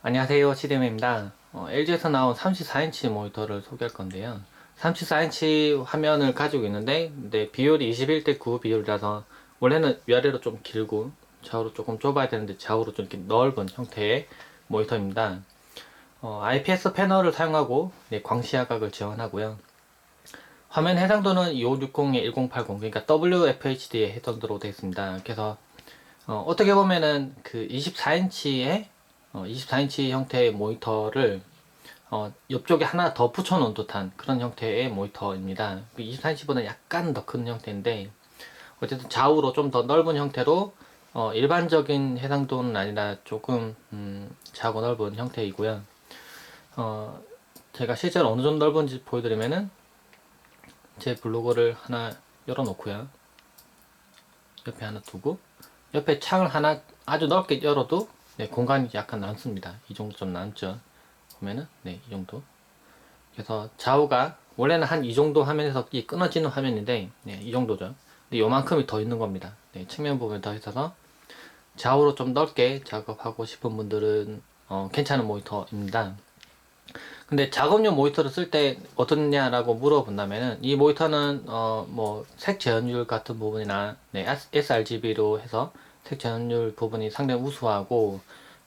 안녕하세요, 시데메입니다. LG에서 나온 34인치 모니터를 소개할 건데요. 34인치 화면을 가지고 있는데, 비율이 21대 9 비율이라서 원래는 위아래로 좀 길고 좌우로 조금 좁아야 되는데 좌우로 좀 이렇게 넓은 형태의 모니터입니다. IPS 패널을 사용하고 광시야각을 지원하고요. 화면 해상도는 2560에 1080, 그러니까 WFHD의 해상도로 되어 있습니다. 그래서 어떻게 보면은 그 24인치 형태의 모니터를 옆쪽에 하나 더 붙여놓은 듯한 그런 형태의 모니터입니다. 24인치보다 약간 더 큰 형태인데 어쨌든 좌우로 좀 더 넓은 형태로 일반적인 해상도는 아니라 조금 작고 넓은 형태이고요. 어, 제가 실제로 어느 정도 넓은지 보여드리면은 제 블로그를 하나 열어놓고요. 옆에 하나 두고 옆에 창을 하나 아주 넓게 열어도 공간이 약간 남습니다. 이 정도 좀 남죠. 보면은 이 정도. 그래서 좌우가 원래는 한 이 정도 화면에서 끊어지는 화면인데 이 정도죠. 근데 요만큼이 더 있는 겁니다. 측면 부분이 더 있어서 좌우로 좀 넓게 작업하고 싶은 분들은 괜찮은 모니터입니다. 근데 작업용 모니터를 쓸 때 어떻냐라고 물어본다면은 이 모니터는 뭐 색 제어율 같은 부분이나 sRGB로 해서 색 제어율 부분이 상당히 우수하고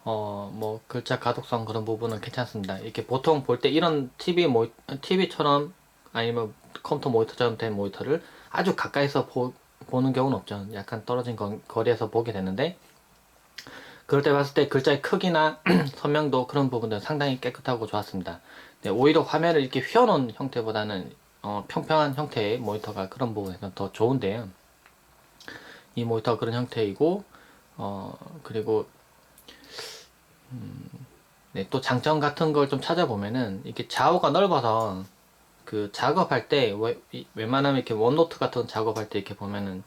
뭐 글자 가독성 그런 부분은 괜찮습니다. 이렇게 보통 볼 때 이런 TV처럼 아니면 컴퓨터 모니터처럼 된 모니터를 아주 가까이서 보는 경우는 없죠. 약간 떨어진 거리에서 보게 되는데 그럴 때 봤을 때 글자의 크기나 선명도 그런 부분들은 상당히 깨끗하고 좋았습니다. 오히려 화면을 이렇게 휘어놓은 형태보다는 평평한 형태의 모니터가 그런 부분에서 더 좋은데요. 이 모니터가 그런 형태이고 그리고 또 장점 같은 걸 좀 찾아보면은 이렇게 좌우가 넓어서 그 작업할 때 웬만하면 이렇게 원노트 같은 작업할 때 이렇게 보면은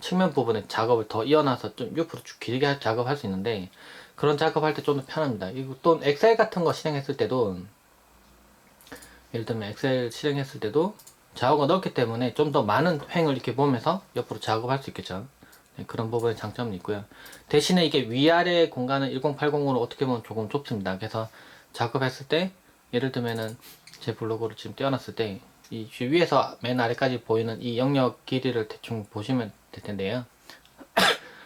측면 부분에 작업을 더 이어놔서 좀 옆으로 쭉 길게 작업할 수 있는데 그런 작업할 때 좀 더 편합니다. 그리고 또 엑셀 같은 거 실행했을 때도 예를 들면 엑셀 실행했을 때도 좌우가 넓기 때문에 좀 더 많은 횡을 이렇게 보면서 옆으로 작업할 수 있겠죠. 그런 부분에 장점이 있고요. 대신에 이게 위아래 공간은 1080으로 어떻게 보면 조금 좁습니다. 그래서 작업했을 때 예를 들면은 제 블로그를 지금 띄워놨을 때 이 위에서 맨 아래까지 보이는 이 영역 길이를 대충 보시면 될 텐데요.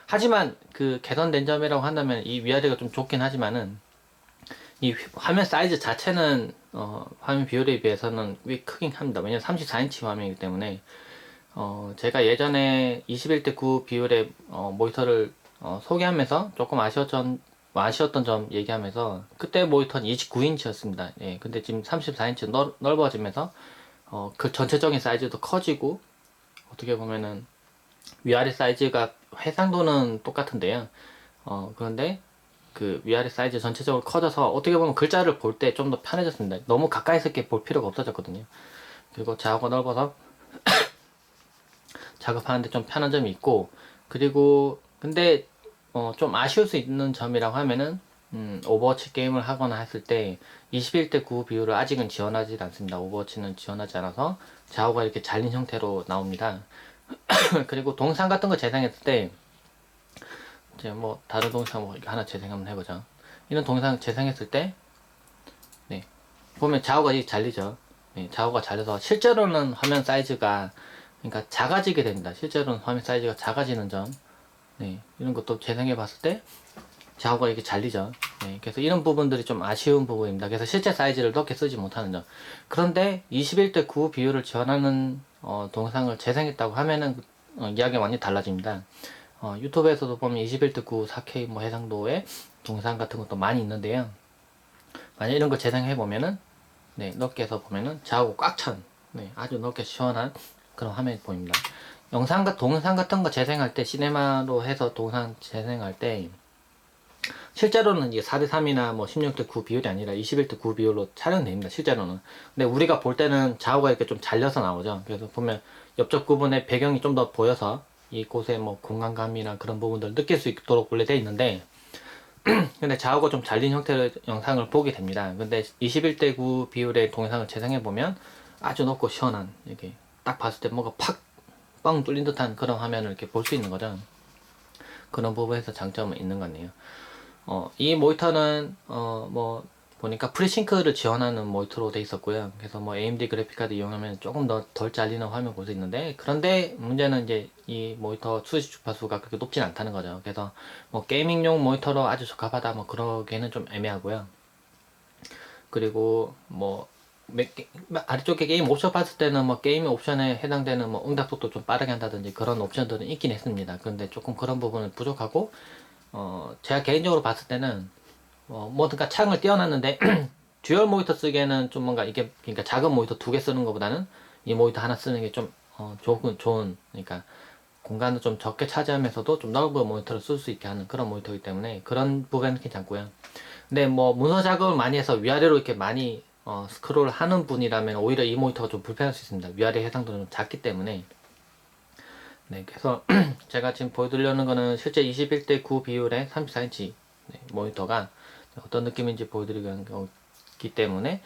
하지만 그 개선된 점이라고 한다면 이 위아래가 좀 좁긴 하지만은 이 화면 사이즈 자체는 화면 비율에 비해서는 꽤 크긴 합니다. 왜냐면 34인치 화면이기 때문에 제가 예전에 21대 9 비율의 모니터를 소개하면서 조금 아쉬웠던 점 얘기하면서 그때 모니터는 29인치였습니다. 예, 근데 지금 34인치 넓어지면서 그 전체적인 사이즈도 커지고 어떻게 보면은 위아래 사이즈가 해상도는 똑같은데요. 그런데 그 위아래 사이즈 전체적으로 커져서 어떻게 보면 글자를 볼 때 좀 더 편해졌습니다. 너무 가까이서 이렇게 볼 필요가 없어졌거든요. 그리고 좌우가 넓어서 작업하는데 좀 편한 점이 있고 그리고 근데 좀 아쉬울 수 있는 점이라고 하면은 오버워치 게임을 하거나 했을 때 21대 9 비율을 아직은 지원하지 않습니다. 오버워치는 지원하지 않아서 좌우가 이렇게 잘린 형태로 나옵니다. 그리고 동상 같은 거 재생했을 때 이제 뭐 다른 동상 뭐 하나 재생 한번 해보자. 이런 동상 재생했을 때 네, 보면 좌우가 이렇게 잘리죠. 네, 좌우가 잘려서 실제로는 화면 사이즈가 그러니까 작아지게 됩니다. 실제로는 화면 사이즈가 작아지는 점. 네, 이런 것도 재생해 봤을 때 좌우가 이렇게 잘리죠. 네, 그래서 이런 부분들이 좀 아쉬운 부분입니다. 그래서 실제 사이즈를 넓게 쓰지 못하는 점. 그런데 21대 9 비율을 지원하는 동상을 재생했다고 하면은 이야기가 완전히 달라집니다. 유튜브에서도 보면 21대 9 4K 뭐 해상도의 동상 같은 것도 많이 있는데요. 만약 이런 걸 재생해 보면은 넓게 해서 보면은 좌우 꽉 찬 아주 넓게 시원한 그런 화면이 보입니다. 동영상 같은 거 재생할 때 시네마로 해서 동영상 재생할 때 실제로는 이게 4대3이나 뭐 16대 9 비율이 아니라 21대 9 비율로 촬영됩니다. 실제로는. 근데 우리가 볼 때는 좌우가 이렇게 좀 잘려서 나오죠. 그래서 보면 옆쪽 부분에 배경이 좀 더 보여서 이곳에 뭐 공간감이나 그런 부분들을 느낄 수 있도록 원래 되어 있는데 근데 좌우가 좀 잘린 형태의 영상을 보게 됩니다. 근데 21대 9 비율의 동영상을 재생해 보면 아주 높고 시원한 이렇게 딱 봤을 때 뭔가 팍 뻥 뚫린 듯한 그런 화면을 이렇게 볼 수 있는 거죠. 그런 부분에서 장점은 있는 것 같네요. 이 모니터는 뭐 보니까 프리싱크를 지원하는 모니터로 돼 있었고요. 그래서 뭐 AMD 그래픽카드 이용하면 조금 더 덜 잘리는 화면 볼 수 있는데, 그런데 문제는 이제 이 모니터 수시 주파수가 그렇게 높진 않다는 거죠. 그래서 뭐 게이밍용 모니터로 아주 적합하다 뭐 그러기에는 좀 애매하고요. 그리고 뭐 아래쪽에 게임 옵션 봤을 때는 뭐 게임 옵션에 해당되는 뭐 응답 속도 좀 빠르게 한다든지 그런 옵션들은 있긴 했습니다. 그런데 조금 그런 부분은 부족하고, 제가 개인적으로 봤을 때는 뭐든가 창을 띄워놨는데 듀얼 모니터 쓰기에는 좀 뭔가 이게, 그러니까 작은 모니터 두 개 쓰는 것보다는 이 모니터 하나 쓰는 게 좀 좋은, 그러니까 공간을 좀 적게 차지하면서도 좀 넓은 모니터를 쓸 수 있게 하는 그런 모니터이기 때문에 그런 부분은 괜찮고요. 근데 뭐 문서 작업을 많이 해서 위아래로 이렇게 많이 스크롤 하는 분이라면 오히려 이 모니터가 좀 불편할 수 있습니다. 위아래 해상도는 좀 작기 때문에. 네, 그래서 제가 지금 보여드리려는 거는 실제 21대 9 비율의 34인치 모니터가 어떤 느낌인지 보여드리는 거기 때문에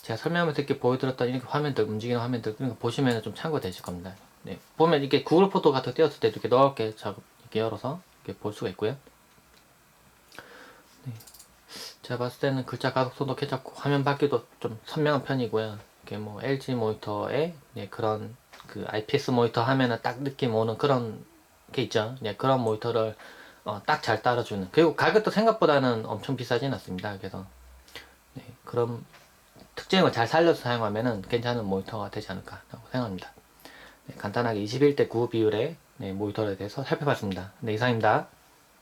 제가 설명하면서 이렇게 보여드렸던 이렇게 화면들, 움직이는 화면들 보시면 좀 참고되실 겁니다. 네, 보면 이렇게 구글 포토 같은 거 띄웠을 때 이렇게 넓게 이렇게 열어서 이렇게 볼 수가 있고요. 네, 제가 봤을 때는 글자 가독성도 괜찮고 화면 밝기도 좀 선명한 편이고요. 이게 뭐 LG 모니터의 그런 그 IPS 모니터 하면은 딱 느낌 오는 그런 게 있죠. 그런 모니터를 딱 잘 따라주는, 그리고 가격도 생각보다는 엄청 비싸진 않습니다. 그래서 그런 특징을 잘 살려서 사용하면은 괜찮은 모니터가 되지 않을까 생각합니다. 간단하게 21대 9 비율의 모니터에 대해서 살펴봤습니다. 네, 이상입니다.